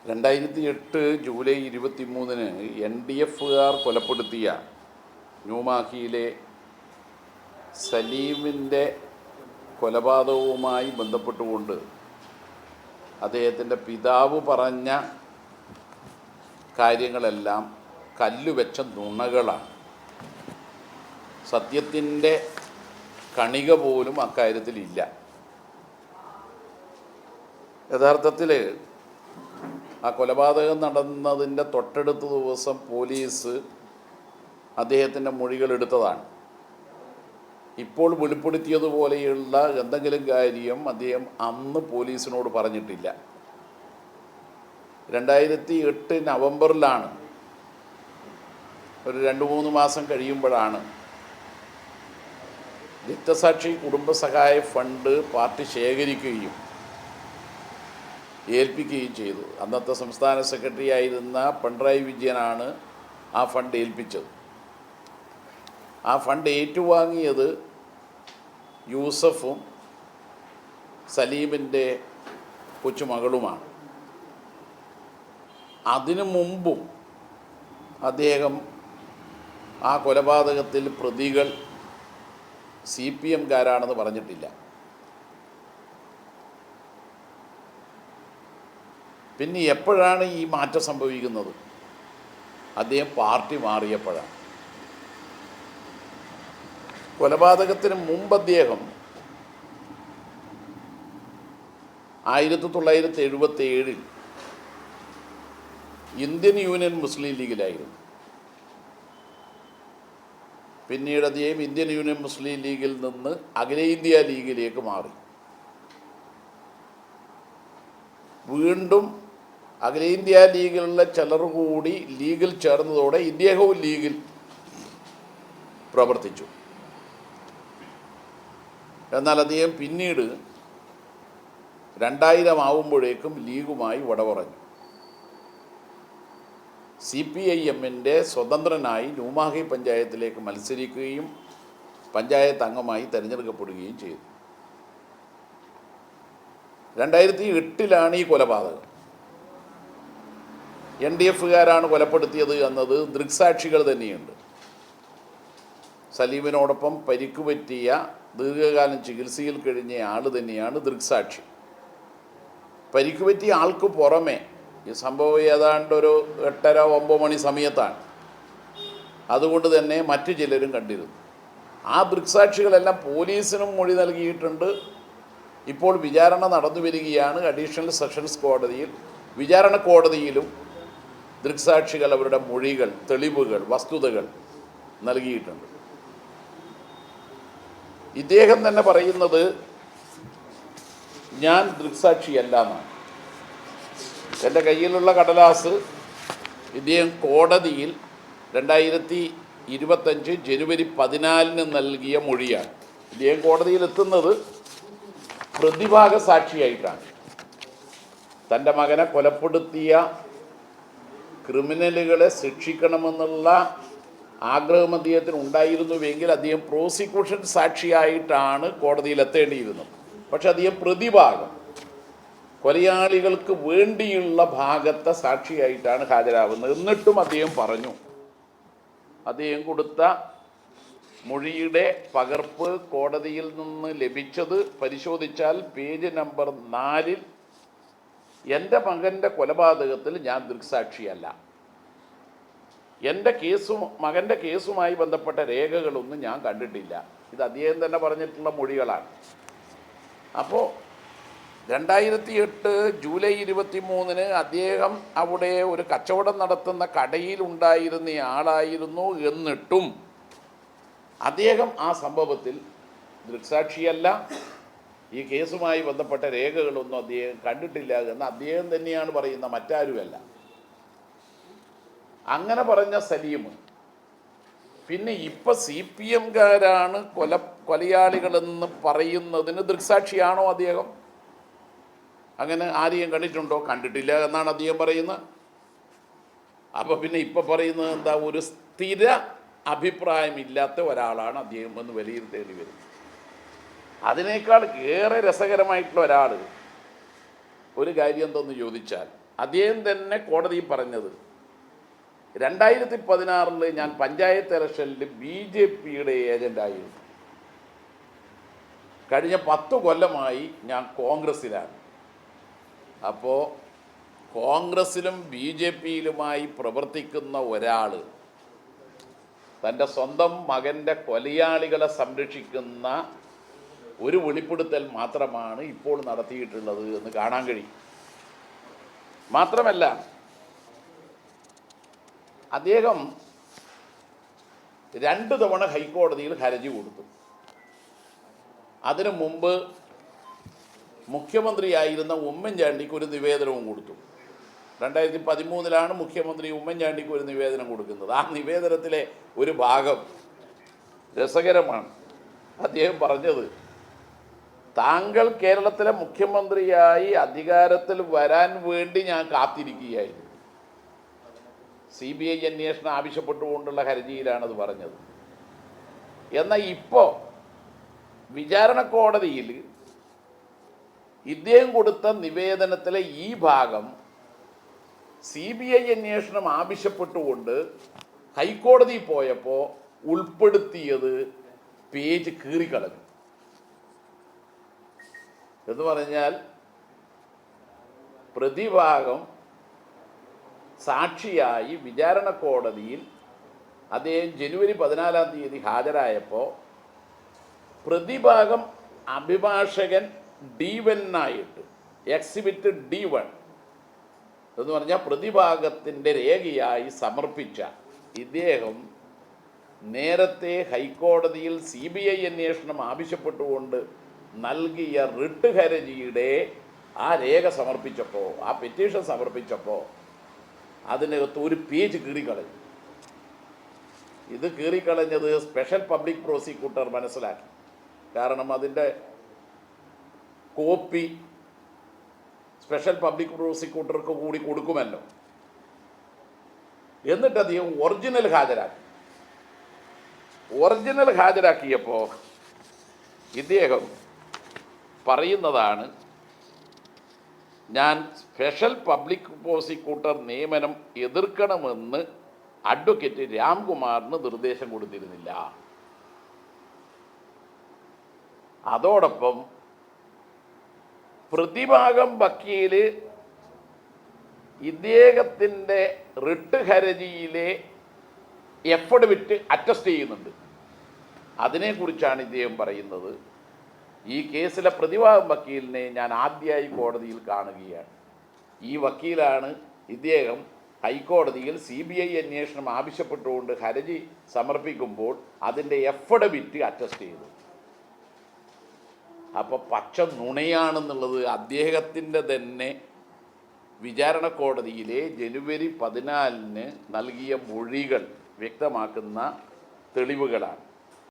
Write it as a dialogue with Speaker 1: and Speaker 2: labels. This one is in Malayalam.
Speaker 1: 2008 ജൂലൈ 23-ന് NDF-കാർ കൊലപ്പെടുത്തിയ ന്യൂമാഹിയിലെ സലീമിൻ്റെ കൊലപാതകവുമായി ബന്ധപ്പെട്ടുകൊണ്ട് അദ്ദേഹത്തിൻ്റെ പിതാവ് പറഞ്ഞ കാര്യങ്ങളെല്ലാം കല്ലുവെച്ച നുണകളാണ്. സത്യത്തിൻ്റെ കണിക പോലും അക്കാര്യത്തിലില്ല. യഥാർത്ഥത്തിൽ ആ കൊലപാതകം നടന്നതിൻ്റെ തൊട്ടടുത്ത ദിവസം പോലീസ് അദ്ദേഹത്തിൻ്റെ മൊഴികളെടുത്തതാണ്. ഇപ്പോൾ വെളിപ്പെടുത്തിയതുപോലെയുള്ള എന്തെങ്കിലും കാര്യം അദ്ദേഹം അന്ന് പോലീസിനോട് പറഞ്ഞിട്ടില്ല. 2008 നവംബറിലാണ്, ഒരു 2-3 മാസം കഴിയുമ്പോഴാണ് രക്തസാക്ഷി കുടുംബസഹായ ഫണ്ട് പാർട്ടി ശേഖരിക്കുകയും ഏൽപ്പിക്കുകയും ചെയ്തു. അന്നത്തെ സംസ്ഥാന സെക്രട്ടറി ആയിരുന്ന പിണറായി വിജയനാണ് ആ ഫണ്ട് ഏൽപ്പിച്ചത്. ആ ഫണ്ട് ഏറ്റുവാങ്ങിയത് യൂസഫും സലീമിൻ്റെ കൊച്ചുമകളുമാണ്. അതിനു മുമ്പും അദ്ദേഹം ആ കൊലപാതകത്തിൽ പ്രതികൾ CPM-കാരാണെന്ന് പറഞ്ഞിട്ടില്ല. പിന്നെ എപ്പോഴാണ് ഈ മാറ്റം സംഭവിക്കുന്നത്? അദ്ദേഹം പാർട്ടി മാറിയപ്പോഴാണ്. കൊലപാതകത്തിന് മുമ്പ് അദ്ദേഹം 1977 ഇന്ത്യൻ യൂണിയൻ മുസ്ലിം ലീഗിലായിരുന്നു. പിന്നീട് അദ്ദേഹം ഇന്ത്യൻ യൂണിയൻ മുസ്ലിം ലീഗിൽ നിന്ന് അഖിലേന്ത്യാ ലീഗിലേക്ക് മാറി. വീണ്ടും അഖിലേന്ത്യാ ലീഗിലുള്ള ചിലർ കൂടി ലീഗിൽ ചേർന്നതോടെ ഇദ്ദേഹവും ലീഗിൽ പ്രവർത്തിച്ചു. എന്നാൽ അദ്ദേഹം പിന്നീട് 2000 ആവുമ്പോഴേക്കും ലീഗുമായി വടപറഞ്ഞു. CPIM-ൻ്റെ സ്വതന്ത്രനായി ന്യൂമാഹി പഞ്ചായത്തിലേക്ക് മത്സരിക്കുകയും പഞ്ചായത്ത് അംഗമായി തിരഞ്ഞെടുക്കപ്പെടുകയും ചെയ്തു. 2008-ലാണ് ഈ കൊലപാതകം. NDF-കാരാണ് കൊലപ്പെടുത്തിയത് എന്നത് ദൃക്സാക്ഷികൾ തന്നെയുണ്ട്. സലീമിനോടൊപ്പം പരിക്ക് പറ്റിയ ദീർഘകാലം ചികിത്സയിൽ കഴിഞ്ഞ ആൾ തന്നെയാണ് ദൃക്സാക്ഷി. പരിക്ക് പറ്റിയ ആൾക്ക് പുറമെ ഈ സംഭവം ഏതാണ്ട് ഒരു 8:30-9 മണി സമയത്താണ്. അതുകൊണ്ട് തന്നെ മറ്റു ചിലരും കണ്ടിരുന്നു. ആ ദൃക്സാക്ഷികളെല്ലാം പോലീസിനും മൊഴി നൽകിയിട്ടുണ്ട്. ഇപ്പോൾ വിചാരണ നടന്നു വരികയാണ്. അഡീഷണൽ സെഷൻസ് കോടതിയിൽ, വിചാരണ കോടതിയിലും ദൃക്സാക്ഷികൾ അവരുടെ മൊഴികൾ, തെളിവുകൾ, വസ്തുതകൾ നൽകിയിട്ടുണ്ട്. ഇദ്ദേഹം തന്നെ പറയുന്നത് ഞാൻ ദൃക്സാക്ഷിയല്ല എന്നാണ്. എൻ്റെ കയ്യിലുള്ള കടലാസ് ഇദ്ദേഹം കോടതിയിൽ 2025 ജനുവരി 14 നൽകിയ മൊഴിയാണ്. ഇദ്ദേഹം കോടതിയിലെത്തുന്നത് പ്രതിഭാഗ സാക്ഷിയായിട്ടാണ്. തൻ്റെ മകനെ കൊലപ്പെടുത്തിയ ക്രിമിനലുകളെ ശിക്ഷിക്കണമെന്നുള്ള ആഗ്രഹം അദ്ദേഹത്തിന് ഉണ്ടായിരുന്നുവെങ്കിൽ അദ്ദേഹം പ്രോസിക്യൂഷൻ സാക്ഷിയായിട്ടാണ് കോടതിയിൽ എത്തേണ്ടിയിരുന്നത്. പക്ഷെ അദ്ദേഹം പ്രതിഭാഗം, കൊലയാളികൾക്ക് വേണ്ടിയുള്ള ഭാഗത്തെ സാക്ഷിയായിട്ടാണ് ഹാജരാകുന്നത്. എന്നിട്ടും അദ്ദേഹം പറഞ്ഞു, അദ്ദേഹം കൊടുത്ത മൊഴിയുടെ പകർപ്പ് കോടതിയിൽ നിന്ന് ലഭിച്ചത് പരിശോധിച്ചാൽ പേജ് നമ്പർ 4-ൽ എൻ്റെ മകൻ്റെ കൊലപാതകത്തിൽ ഞാൻ ദൃക്സാക്ഷിയല്ല, എൻ്റെ മകൻ്റെ കേസുമായി ബന്ധപ്പെട്ട രേഖകളൊന്നും ഞാൻ കണ്ടിട്ടില്ല. ഇത് അദ്ദേഹം തന്നെ പറഞ്ഞിട്ടുള്ള മൊഴികളാണ്. അപ്പോൾ 2008 ജൂലൈ 23-ന് അദ്ദേഹം അവിടെ ഒരു കച്ചവടം നടത്തുന്ന കടയിലുണ്ടായിരുന്ന ആളായിരുന്നു. എന്നിട്ടും അദ്ദേഹം ആ സംഭവത്തിൽ ദൃക്സാക്ഷിയല്ല, ഈ കേസുമായി ബന്ധപ്പെട്ട രേഖകളൊന്നും അദ്ദേഹം കണ്ടിട്ടില്ല എന്ന് അദ്ദേഹം തന്നെയാണ് പറയുന്ന, മറ്റാരുമല്ല. അങ്ങനെ പറഞ്ഞ സലീം പിന്നെ ഇപ്പം CPM-കാരാണ് കൊലയാളികളെന്ന് പറയുന്നതിന് ദൃക്സാക്ഷിയാണോ അദ്ദേഹം? അങ്ങനെ ആരെയും കണ്ടിട്ടുണ്ടോ? കണ്ടിട്ടില്ല എന്നാണ് അദ്ദേഹം പറയുന്നത്. അപ്പോൾ പിന്നെ ഇപ്പം പറയുന്നത് എന്താ? ഒരു സ്ഥിര അഭിപ്രായമില്ലാത്ത ഒരാളാണ് അദ്ദേഹം എന്ന് വിലയിരുത്തേണ്ടി വരും. അതിനേക്കാൾ ഏറെ രസകരമായിട്ടുള്ള ഒരു കാര്യം എന്തെന്ന് ചോദിച്ചാൽ, അദ്ദേഹം തന്നെ കോടതിയിൽ പറഞ്ഞത് 2016 ഞാൻ പഞ്ചായത്ത് ഇലക്ഷനിൽ BJPയുടെ ഏജൻ്റായിരുന്നു. കഴിഞ്ഞ 10 കൊല്ലമായി ഞാൻ കോൺഗ്രസ്സിലാണ്. അപ്പോൾ കോൺഗ്രസ്സിലും BJPയിലുമായി പ്രവർത്തിക്കുന്ന ഒരാൾ തൻ്റെ സ്വന്തം മകൻ്റെ കൊലയാളികളെ സംരക്ഷിക്കുന്ന ഒരു വെളിപ്പെടുത്തൽ മാത്രമാണ് ഇപ്പോൾ നടത്തിയിട്ടുള്ളത് എന്ന് കാണാൻ കഴിയും. മാത്രമല്ല, അദ്ദേഹം 2 തവണ ഹൈക്കോടതിയിൽ ഹർജി കൊടുത്തു. അതിനു മുമ്പ് മുഖ്യമന്ത്രിയായിരുന്ന ഉമ്മൻചാണ്ടിക്ക് ഒരു നിവേദനവും കൊടുത്തു. 2013 മുഖ്യമന്ത്രി ഉമ്മൻചാണ്ടിക്ക് ഒരു നിവേദനം കൊടുക്കുന്നത്. ആ നിവേദനത്തിലെ ഒരു ഭാഗം രസകരമാണ്. അദ്ദേഹം പറഞ്ഞത്, താങ്കൾ കേരളത്തിലെ മുഖ്യമന്ത്രിയായി അധികാരത്തിൽ വരാൻ വേണ്ടി ഞാൻ കാത്തിരിക്കുകയായിരുന്നു. CBI അന്വേഷണം ആവശ്യപ്പെട്ടുകൊണ്ടുള്ള ഹർജിയിലാണത് പറഞ്ഞത്. എന്നാൽ ഇപ്പോൾ വിചാരണ കോടതിയിൽ ഇദ്ദേഹം കൊടുത്ത നിവേദനത്തിലെ ഈ ഭാഗം CBI അന്വേഷണം ആവശ്യപ്പെട്ടുകൊണ്ട് ഹൈക്കോടതി പോയപ്പോൾ ഉൾപ്പെടുത്തിയത് പേജ് കീറിക്കളഞ്ഞു. എന്ന് പറഞ്ഞാൽ പ്രതിഭാഗം സാക്ഷിയായി വിചാരണ കോടതിയിൽ അദ്ദേഹം ജനുവരി 14 ഹാജരായപ്പോൾ പ്രതിഭാഗം അഭിഭാഷകൻ D1 ആയിട്ട് എക്സിബിറ്റ് D1 എന്ന് പറഞ്ഞാൽ പ്രതിഭാഗത്തിൻ്റെ രേഖയായി സമർപ്പിച്ച ഇദ്ദേഹം നേരത്തെ ഹൈക്കോടതിയിൽ CBI അന്വേഷണം ആവശ്യപ്പെട്ടുകൊണ്ട് നൽകിയ റിട്ട് ഹർജിയുടെ ആ രേഖ സമർപ്പിച്ചപ്പോൾ, ആ പെറ്റീഷൻ സമർപ്പിച്ചപ്പോൾ അതിനകത്ത് ഒരു പേജ് കീറിക്കളഞ്ഞു. ഇത് കീറിക്കളഞ്ഞത് സ്പെഷ്യൽ പബ്ലിക് പ്രോസിക്യൂട്ടർ മനസ്സിലാക്കി. കാരണം അതിൻ്റെ കോപ്പി സ്പെഷ്യൽ പബ്ലിക് പ്രോസിക്യൂട്ടർക്ക് കൂടി കൊടുക്കുമല്ലോ. എന്നിട്ട് അധികം ഒറിജിനൽ ഹാജരാക്കിയപ്പോൾ ഇദ്ദേഹം പറയുന്നതാണ്, ഞാൻ സ്പെഷ്യൽ പബ്ലിക് പ്രോസിക്യൂട്ടർ നിയമനം എതിർക്കണമെന്ന് അഡ്വക്കേറ്റ് രാംകുമാറിന് നിർദ്ദേശം കൊടുത്തിരുന്നില്ല. അതോടൊപ്പം പ്രതിഭാഗം വക്കീല് ഇദ്ദേഹത്തിൻ്റെ റിട്ട് ഹർജിയിലെ എഫിഡവിറ്റ് അറ്റസ്റ്റ് ചെയ്യുന്നുണ്ട്. അതിനെക്കുറിച്ചാണ് ഇദ്ദേഹം പറയുന്നത്, ഈ കേസിലെ പ്രതിഭാഗം വക്കീലിനെ ഞാൻ ആദ്യമായി കോടതിയിൽ കാണുകയാണ്. ഈ വക്കീലാണ് ഇദ്ദേഹം ഹൈക്കോടതിയിൽ CBI അന്വേഷണം ആവശ്യപ്പെട്ടുകൊണ്ട് ഹർജി സമർപ്പിക്കുമ്പോൾ അതിൻ്റെ എഫിഡവിറ്റ് അറ്റസ്റ്റ് ചെയ്തു. അപ്പോൾ പച്ച നുണയാണെന്നുള്ളത് അദ്ദേഹത്തിൻ്റെ തന്നെ വിചാരണ കോടതിയിലെ ജനുവരി 14 നൽകിയ മൊഴികൾ വ്യക്തമാക്കുന്ന തെളിവുകളാണ്.